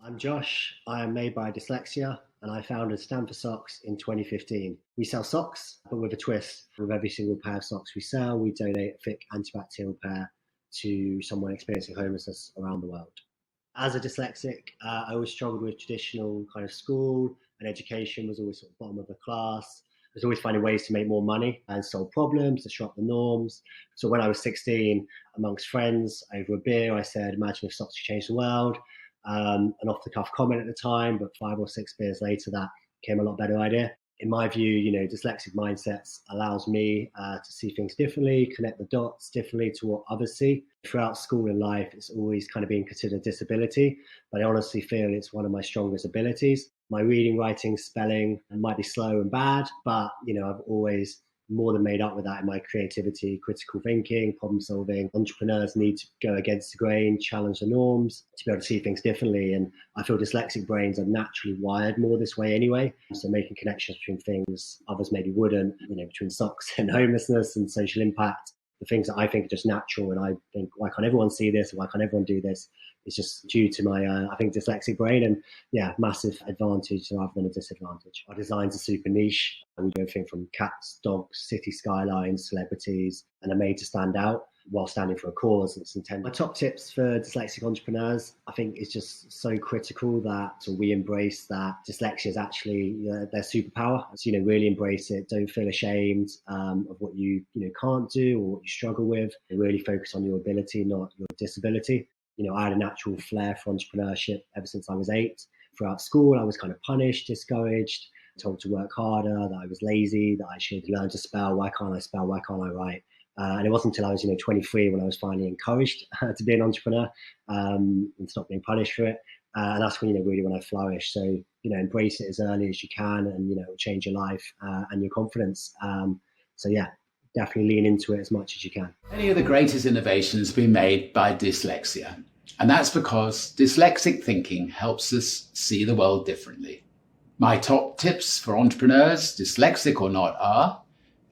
I'm Josh. I am made by Dyslexia and I founded Stand4 Socks in 2015. We sell socks, but with a twist. With every single pair of socks we sell, we donate a thick antibacterial pair to someone experiencing homelessness around the world. As a dyslexic, I always struggled with traditional kind of school, and education was always sort of bottom of the class. I was always finding ways to make more money and solve problems, disrupt the norms. So when I was 16, amongst friends over a beer, I said, imagine if socks could change the world. An off-the-cuff comment at the time, but 5 or 6 beers later, that became a lot better idea. In my view, dyslexic mindsets allows me to see things differently, connect the dots differently to what others see. Throughout school and life, it's always kind of been considered a disability, but I honestly feel it's one of my strongest abilities. My reading, writing, spelling might be slow and bad, but I've always more than made up with that in my creativity, critical thinking, problem solving. Entrepreneurs need to go against the grain, challenge the norms to be able to see things differently. And I feel dyslexic brains are naturally wired more this way anyway. So making connections between things others maybe wouldn't, between socks and homelessness and social impact, the things that I think are just natural. And I think, why can't everyone see this? Why can't everyone do this? It's just due to my, I think, dyslexic brain, and massive advantage rather than a disadvantage. Our designs are super niche. We do everything from cats, dogs, city skylines, celebrities, and are made to stand out while standing for a cause that's intended. My top tips for dyslexic entrepreneurs, I think, is just so critical that we embrace that dyslexia is actually their superpower. So, really embrace it. Don't feel ashamed of what you can't do or what you struggle with. And really focus on your ability, not your disability. I had a natural flair for entrepreneurship ever since I was 8. Throughout school, I was kind of punished, discouraged, told to work harder, that I was lazy, that I should learn to spell. Why can't I spell? Why can't I write? And it wasn't until I was 23 when I was finally encouraged to be an entrepreneur and stop being punished for it. And that's when, really when I flourished. So, embrace it as early as you can, and, it will change your life and your confidence. Definitely lean into it as much as you can. Many of the greatest innovations have been made by dyslexia. And that's because dyslexic thinking helps us see the world differently. My top tips for entrepreneurs, dyslexic or not, are: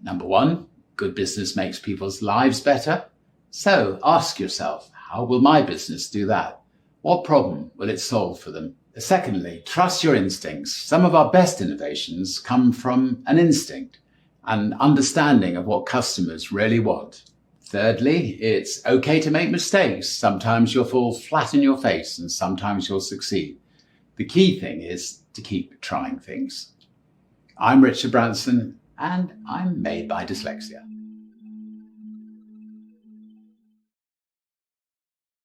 number 1, good business makes people's lives better. So ask yourself, how will my business do that? What problem will it solve for them? Secondly, trust your instincts. Some of our best innovations come from an instinct, an understanding of what customers really want. Thirdly, it's okay to make mistakes. Sometimes you'll fall flat in your face and sometimes you'll succeed. The key thing is to keep trying things. I'm Richard Branson and I'm made by Dyslexia.